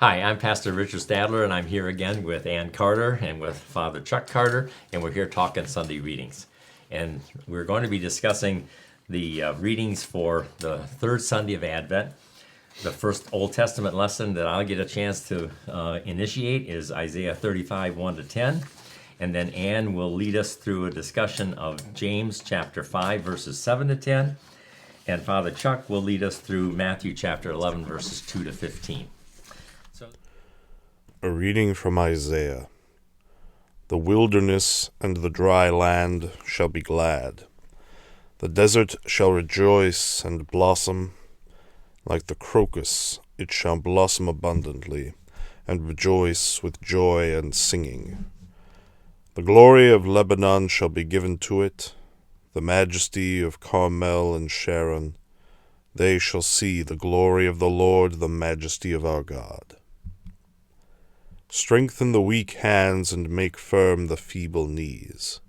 Hi, I'm Pastor Richard Stadler, and I'm here again with Ann Carter and with Father Chuck Carter, and we're here talking Sunday readings. And we're going to be discussing the readings for the third Sunday of Advent. The first Old Testament lesson that I'll get a chance to initiate is Isaiah 35, 1 to 10. And then Ann will lead us through a discussion of James chapter 5, verses 7 to 10. And Father Chuck will lead us through Matthew chapter 11, verses 2 to 15. A reading from Isaiah. The wilderness and the dry land shall be glad. The desert shall rejoice and blossom. Like the crocus, it shall blossom abundantly, and rejoice with joy and singing. The glory of Lebanon shall be given to it, the majesty of Carmel and Sharon. They shall see the glory of the Lord, the majesty of our God. Strengthen the weak hands and make firm the feeble knees.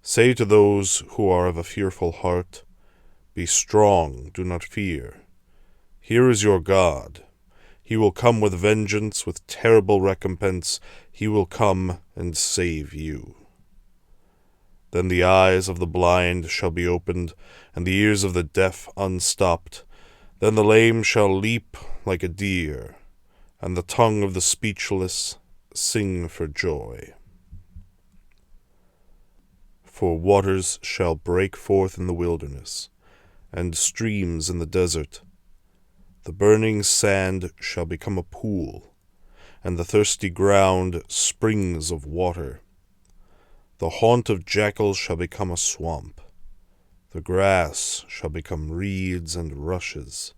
Say to those who are of a fearful heart, be strong, do not fear. Here is your God. He will come with vengeance, with terrible recompense. He will come and save you. Then the eyes of the blind shall be opened, and the ears of the deaf unstopped. Then the lame shall leap like a deer, and the tongue of the speechless sing for joy. For waters shall break forth in the wilderness, and streams in the desert. The burning sand shall become a pool, and the thirsty ground springs of water. The haunt of jackals shall become a swamp. The grass shall become reeds and rushes.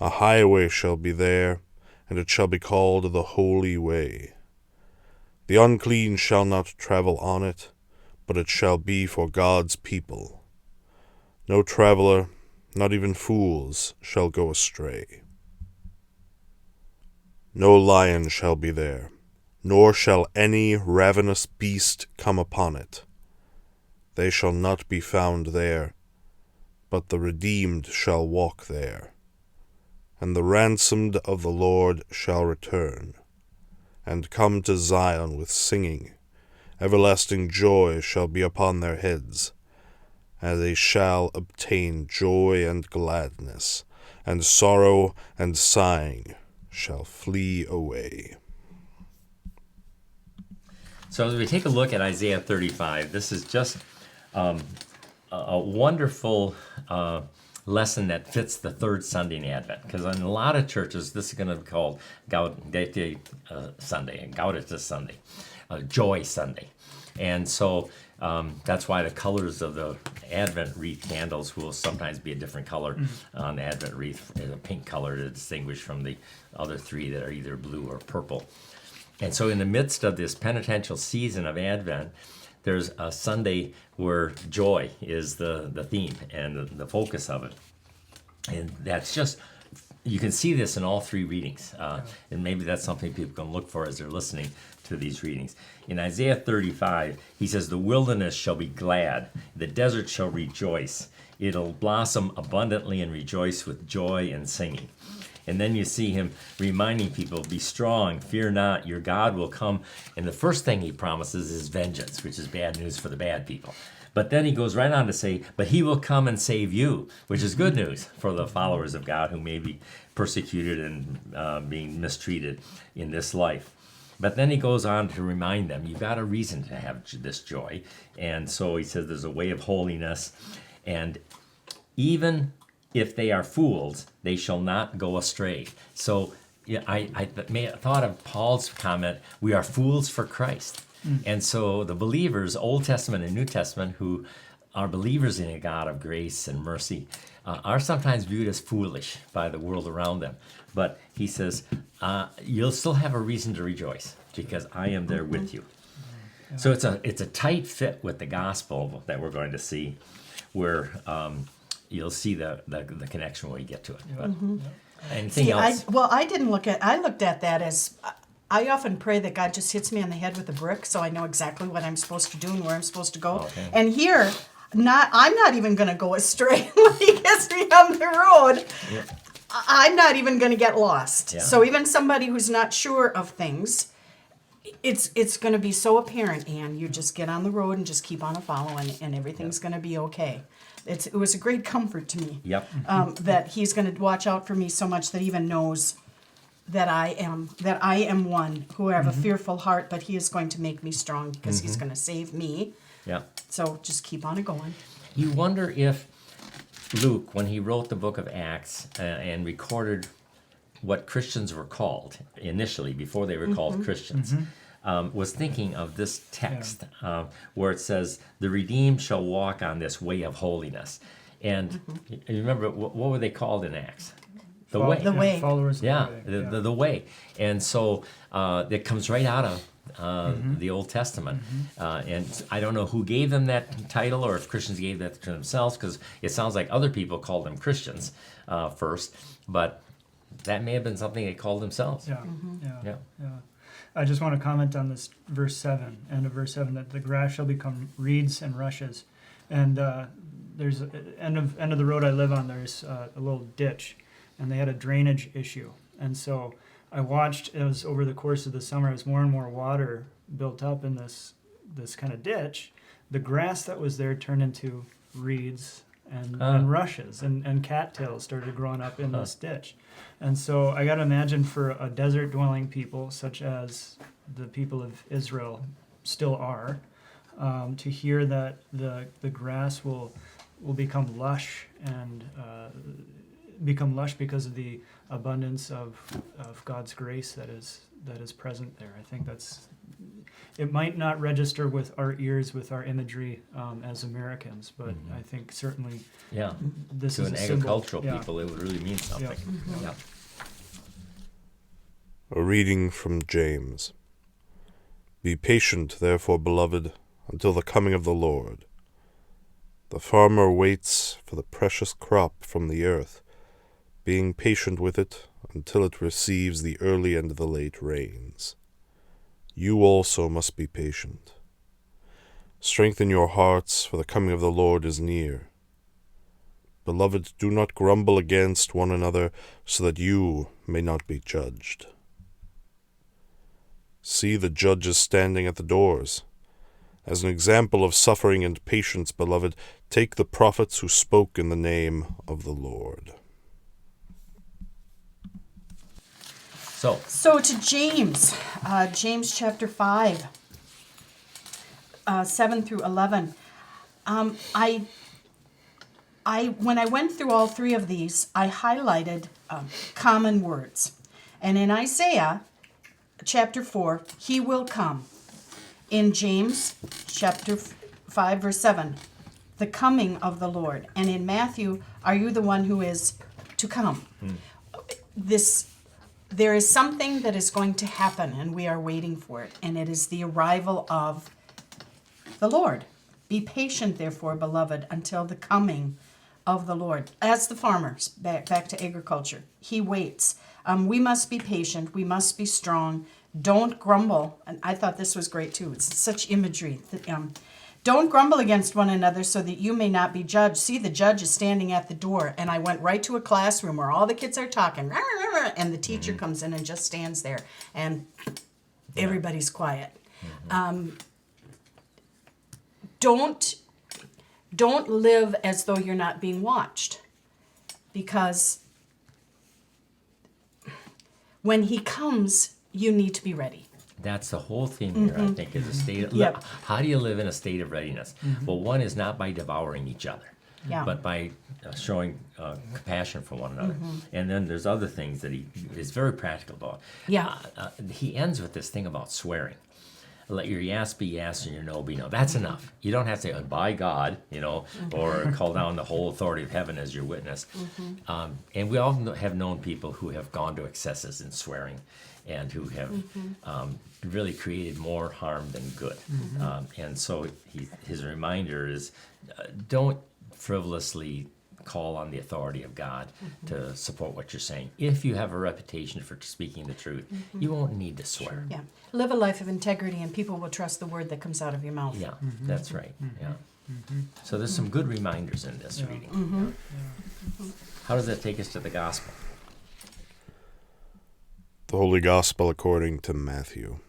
A highway shall be there, and it shall be called the Holy Way. The unclean shall not travel on it, but it shall be for God's people. No traveler, not even fools, shall go astray. No lion shall be there, nor shall any ravenous beast come upon it. They shall not be found there, but the redeemed shall walk there. And the ransomed of the Lord shall return, and come to Zion with singing. Everlasting joy shall be upon their heads, and they shall obtain joy and gladness, and sorrow and sighing shall flee away. So as we take a look at Isaiah 35, this is just a wonderful lesson that fits the third Sunday in Advent. Because in a lot of churches, this is going to be called Gaudete Sunday and Gaudete Sunday, Joy Sunday. And so that's why the colors of the Advent wreath candles will sometimes be a different color on the Advent wreath, a pink color to distinguish from the other three that are either blue or purple. And so in the midst of this penitential season of Advent, there's a Sunday where joy is the theme and the focus of it. And that's just, you can see this in all three readings. And maybe that's something people can look for as they're listening to these readings. In Isaiah 35, he says, the wilderness shall be glad, the desert shall rejoice. It'll blossom abundantly and rejoice with joy and singing. And then you see him reminding people, be strong, fear not, your God will come. And the first thing he promises is vengeance, which is bad news for the bad people. But then he goes right on to say, but he will come and save you, which is good news for the followers of God who may be persecuted and being mistreated in this life. But then he goes on to remind them, you've got a reason to have this joy. And so he says there's a way of holiness. And even if they are fools, they shall not go astray. So yeah, I thought of Paul's comment, we are fools for Christ. And so the believers, Old Testament and New Testament, who are believers in a God of grace and mercy, are sometimes viewed as foolish by the world around them. But he says, you'll still have a reason to rejoice because I am there with you. So it's a tight fit with the gospel that we're going to see, where you'll see the connection when we get to it. But anything else? I looked at that as, I often pray that God just hits me on the head with a brick so I know exactly what I'm supposed to do and where I'm supposed to go. Okay. And here, I'm not even going to go astray when he gets me on the road. Yeah. I'm not even going to get lost. Yeah. So even somebody who's not sure of things, it's going to be so apparent, Anne. You just get on the road and just keep on a following, and everything's going to be okay. It was a great comfort to me. Yep. That he's going to watch out for me so much that he even knows that I am one who have a fearful heart, but he is going to make me strong because he's going to save me. Yeah. So just keep on going. You wonder if Luke, when he wrote the book of Acts and recorded what Christians were called initially, before they were called Christians, was thinking of this text where it says, "The redeemed shall walk on this way of holiness." And you remember, what were they called in Acts? The way. The way. Followers of Yeah, the way. the way. And so it comes right out of the Old Testament. And I don't know who gave them that title or if Christians gave that to themselves, because it sounds like other people called them Christians first, but that may have been something they called themselves. Yeah, Yeah. yeah. I just want to comment on this verse 7, end of verse 7, that the grass shall become reeds and rushes. And there's end of the road I live on, there's a little ditch, and they had a drainage issue. And so I watched as over the course of the summer, as more and more water built up in this kind of ditch, the grass that was there turned into reeds and rushes, and cattails started growing up in this ditch. And so I got to imagine for a desert-dwelling people, such as the people of Israel still are, to hear that the grass will become lush and become lush because of the abundance of God's grace that is present there. I think it might not register with our ears, with our imagery as Americans, but I think certainly Yeah. this To is an a symbol. agricultural Yeah. people, it would really mean something. Yeah. A reading from James. Be patient, therefore, beloved, until the coming of the Lord. The farmer waits for the precious crop from the earth, being patient with it until it receives the early and the late rains. You also must be patient. Strengthen your hearts, for the coming of the Lord is near. Beloved, do not grumble against one another, so that you may not be judged. See, the judge is standing at the doors. As an example of suffering and patience, beloved, take the prophets who spoke in the name of the Lord. So, To James, James chapter 5, 7 through 11. I when I went through all three of these, I highlighted common words. And in Isaiah chapter 4, he will come. In James chapter 5, verse 7, the coming of the Lord. And in Matthew, are you the one who is to come? There is something that is going to happen, and we are waiting for it, and it is the arrival of the Lord. Be patient, therefore, beloved, until the coming of the Lord. As the farmers, back to agriculture, he waits. We must be patient. We must be strong. Don't grumble. And I thought this was great, too. It's such imagery. Don't grumble against one another so that you may not be judged. See, the judge is standing at the door. And I went right to a classroom where all the kids are talking. And the teacher comes in and just stands there. And everybody's quiet. Don't live as though you're not being watched. Because when he comes, you need to be ready. that's the whole thing here, I think, is a state of, Yep. how do you live in a state of readiness? Well, one is not by devouring each other, Yeah. but by showing compassion for one another. And then there's other things that he is very practical about. Yeah. He ends with this thing about swearing. Let your yes be yes and your no be no. That's enough. You don't have to say, by God, or call down the whole authority of heaven as your witness. And we all have known people who have gone to excesses in swearing and who have really created more harm than good. And so his reminder is don't frivolously call on the authority of God to support what you're saying. If you have a reputation for speaking the truth, you won't need to swear. Yeah. Live a life of integrity, and people will trust the word that comes out of your mouth. Yeah, that's right. Yeah. So there's some good reminders in this reading. How does that take us to the gospel? The Holy Gospel according to Matthew.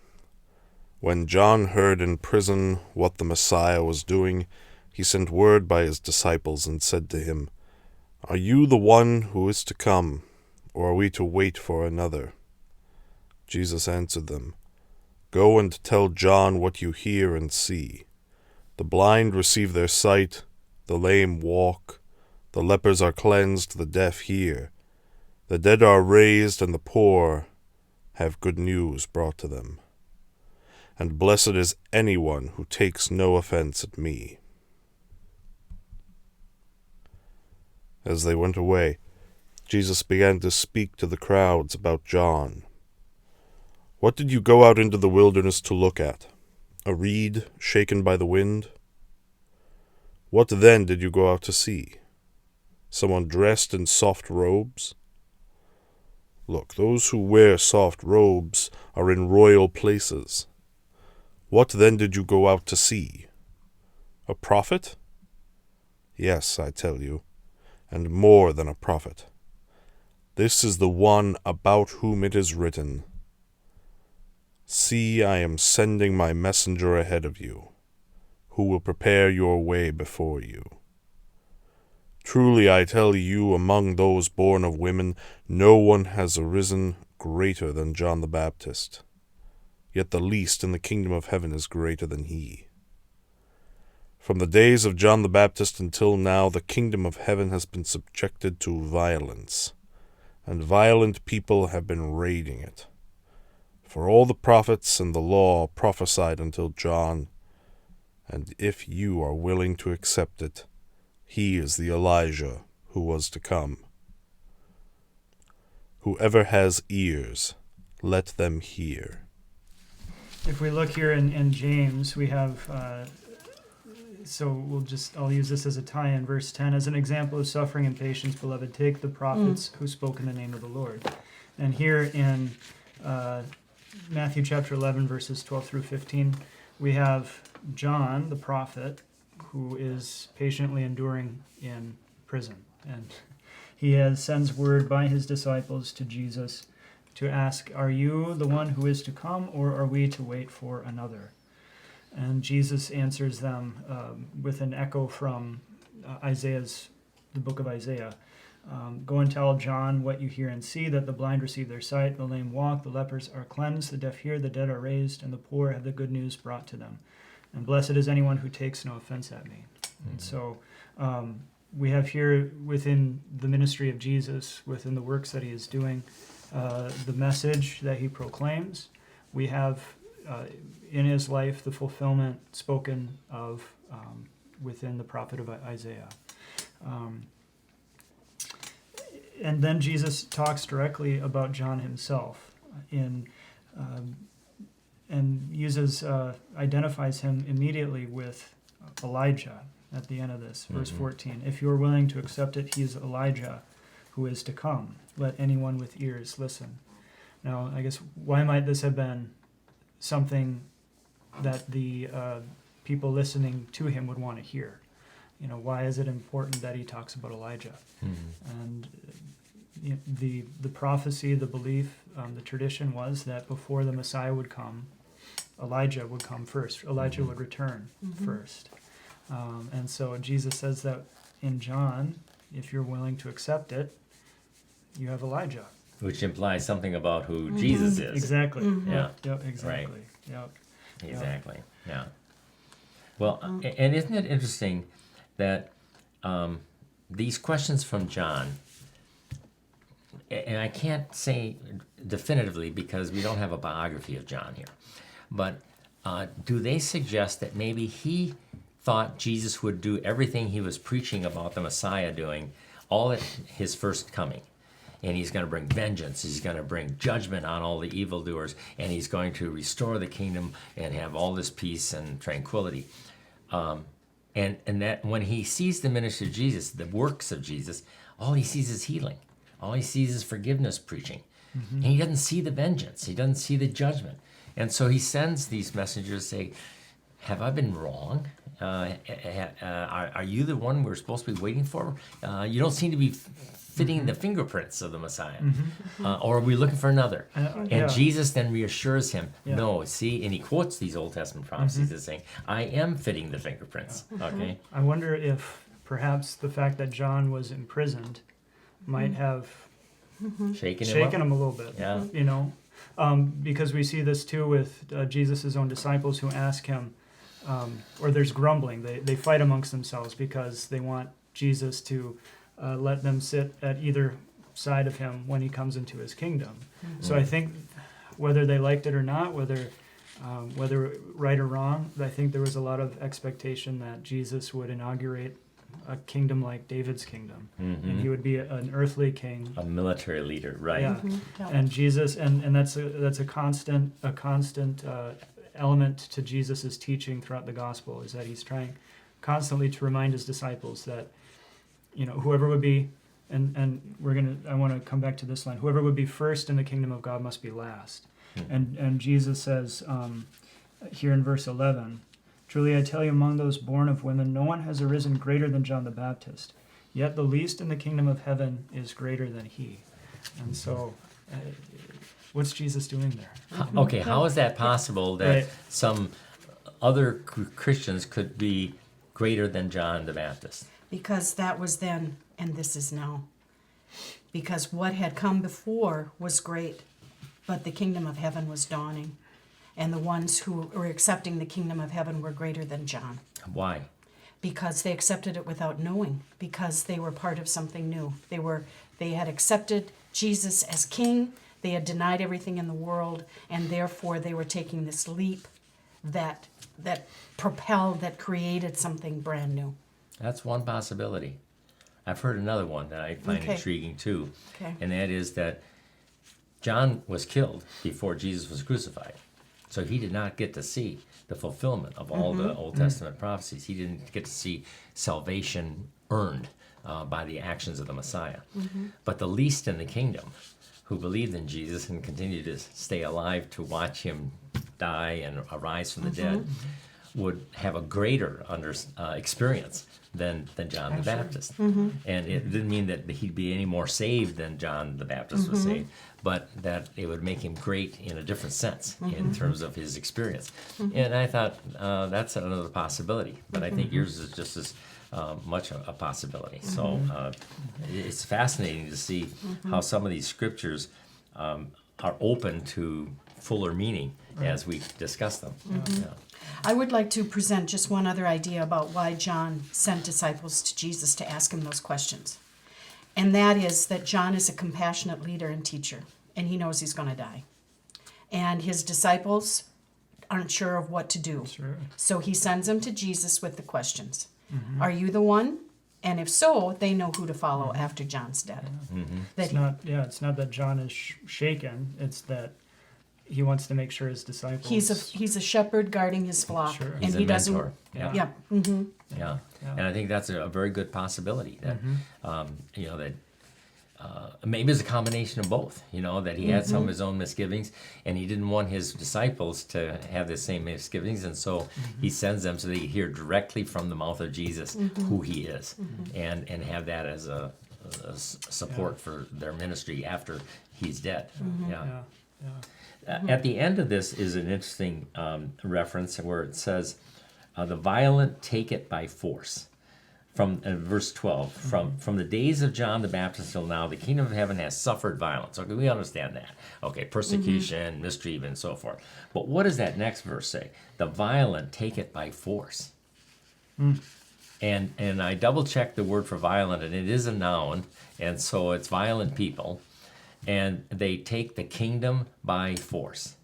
When John heard in prison what the Messiah was doing, he sent word by his disciples and said to him, "Are you the one who is to come, or are we to wait for another?" Jesus answered them, "Go and tell John what you hear and see. The blind receive their sight, the lame walk, the lepers are cleansed, the deaf hear, the dead are raised, and the poor have good news brought to them. And blessed is anyone who takes no offense at me." As they went away, Jesus began to speak to the crowds about John. "What did you go out into the wilderness to look at? A reed shaken by the wind? What then did you go out to see? Someone dressed in soft robes? Look, those who wear soft robes are in royal places. What then did you go out to see? A prophet? Yes, I tell you, and more than a prophet. This is the one about whom it is written, 'See, I am sending my messenger ahead of you, who will prepare your way before you.' Truly I tell you, among those born of women, no one has arisen greater than John the Baptist. Yet the least in the kingdom of heaven is greater than he. From the days of John the Baptist until now, the kingdom of heaven has been subjected to violence, and violent people have been raiding it. For all the prophets and the law prophesied until John, and if you are willing to accept it, he is the Elijah who was to come. Whoever has ears, let them hear." If we look here in James, we have, I'll use this as a tie-in, verse 10, "As an example of suffering and patience, beloved, take the prophets who spoke in the name of the Lord." And here in Matthew chapter 11, verses 12 through 15, we have John, the prophet, who is patiently enduring in prison. And he sends word by his disciples to Jesus to ask, "Are you the one who is to come, or are we to wait for another?" And Jesus answers them with an echo from the book of Isaiah. "Go and tell John what you hear and see, that the blind receive their sight, the lame walk, the lepers are cleansed, the deaf hear, the dead are raised, and the poor have the good news brought to them. And blessed is anyone who takes no offense at me." And so we have here within the ministry of Jesus, within the works that he is doing, the message that he proclaims. We have in his life the fulfillment spoken of within the prophet of Isaiah. And then Jesus talks directly about John himself and identifies him immediately with Elijah at the end of this, verse 14. "If you are willing to accept it, he is Elijah who is to come. Let anyone with ears listen." Now, I guess, why might this have been something that the people listening to him would want to hear? Why is it important that he talks about Elijah? And the prophecy, the belief, the tradition was that before the Messiah would come, Elijah would come first. Elijah would return first. And so Jesus says that in John, if you're willing to accept it, you have Elijah. Which implies something about who Jesus is. Exactly. Yeah. Yep, exactly. Right. Yep. Exactly. Yeah. Well, and isn't it interesting that these questions from John, and I can't say definitively because we don't have a biography of John here, but do they suggest that maybe he thought Jesus would do everything he was preaching about the Messiah doing all at his first coming? And he's going to bring vengeance, he's going to bring judgment on all the evildoers, and he's going to restore the kingdom and have all this peace and tranquility. And that when he sees the ministry of Jesus, the works of Jesus, all he sees is healing. All he sees is forgiveness preaching. And he doesn't see the vengeance. He doesn't see the judgment. And so he sends these messengers say, "Have I been wrong? Are you the one we're supposed to be waiting for? You don't seem to be fitting the fingerprints of the Messiah? Or are we looking for another? And yeah. Jesus then reassures him, Yeah. no, see, and he quotes these Old Testament prophecies as saying, I am fitting the fingerprints. Okay? I wonder if perhaps the fact that John was imprisoned might have Shaking him shaken up. him a little bit. Yeah. You know, because we see this too with Jesus' own disciples who ask him, or there's grumbling. They fight amongst themselves because they want Jesus to let them sit at either side of him when he comes into his kingdom. So I think whether they liked it or not, whether right or wrong, I think there was a lot of expectation that Jesus would inaugurate a kingdom like David's kingdom, and he would be an earthly king. A military leader, right? Yeah, Yeah. and Jesus, and that's a constant element to Jesus's teaching throughout the gospel, is that he's trying constantly to remind his disciples that, you know, whoever would be, and I want to come back to this line, whoever would be first in the kingdom of God must be last. And Jesus says here in verse 11, truly I tell you, among those born of women, no one has arisen greater than John the Baptist, yet the least in the kingdom of heaven is greater than he. And so what's Jesus doing there? Okay, how is that possible that Right. some other Christians could be greater than John the Baptist? Because that was then, and this is now. Because what had come before was great, but the kingdom of heaven was dawning. And the ones who were accepting the kingdom of heaven were greater than John. Why? Because they accepted it without knowing, because they were part of something new. They had accepted Jesus as king, they had denied everything in the world, and therefore they were taking this leap that propelled, that created something brand new. That's one possibility. I've heard another one that I find Okay. intriguing too. Okay. And that is that John was killed before Jesus was crucified. So he did not get to see the fulfillment of all the Old Testament prophecies. He didn't get to see salvation earned by the actions of the Messiah. But the least in the kingdom, who believed in Jesus and continued to stay alive to watch him die and arise from the dead, would have a greater experience than John the Baptist. And it didn't mean that he'd be any more saved than John the Baptist was saved, but that it would make him great in a different sense in terms of his experience. And I thought that's another possibility, but I think yours is just as much a possibility. So it's fascinating to see how some of these scriptures are open to fuller meaning as we discuss them. Yeah. I would like to present just one other idea about why John sent disciples to Jesus to ask him those questions. And that is that John is a compassionate leader and teacher, and he knows he's going to die. And his disciples aren't sure of what to do. Sure. So he sends them to Jesus with the questions. Are you the one? And if so, they know who to follow after John's dead. That It's not that John is shaken, it's that he wants to make sure his disciples. he's a shepherd guarding his flock, Sure. and He's he a doesn't. mentor. Yeah. Yeah. Yeah. Yeah. And I think that's a very good possibility that, that maybe it's a combination of both, that he had some of his own misgivings and he didn't want his disciples to have the same misgivings. And so he sends them so they hear directly from the mouth of Jesus who he is and have that as a support for their ministry after he's dead. Yeah. At the end of this is an interesting reference where it says, the violent take it by force. From verse 12, from the days of John the Baptist till now, the kingdom of heaven has suffered violence. Okay, we understand that. Okay, persecution, mistreatment, and so forth. But what does that next verse say? The violent take it by force. And I double checked the word for violent, and it is a noun, and so it's violent people, and they take the kingdom by force.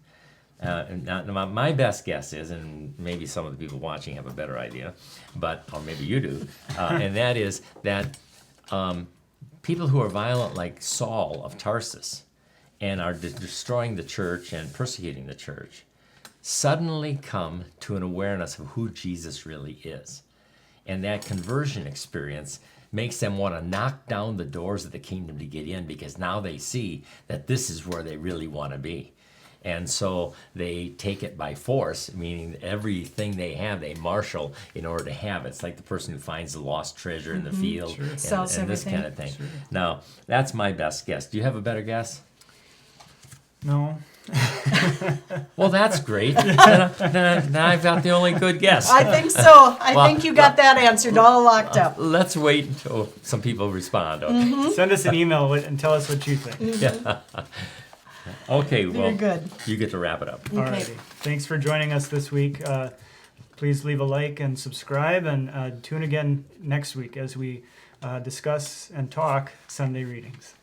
And now my best guess is, and maybe some of the people watching have a better idea, or maybe you do, and that is that people who are violent like Saul of Tarsus and are destroying the church and persecuting the church suddenly come to an awareness of who Jesus really is. And that conversion experience makes them want to knock down the doors of the kingdom to get in, because now they see that this is where they really want to be. And so they take it by force, meaning everything they have, they marshal in order to have it. It's like the person who finds the lost treasure in the field Sells and this everything. kind of thing. Now, that's my best guess. Do you have a better guess? No. Well, that's great. Then I've got the only good guess. I think so. I Well, think you got that answered all locked up. Let's wait until some people respond. Okay. Send us an email and tell us what you think. Okay, well, Very good. you get to wrap it up. Alrighty. Thanks for joining us this week. Please leave a like and subscribe, and tune again next week as we discuss and talk Sunday readings.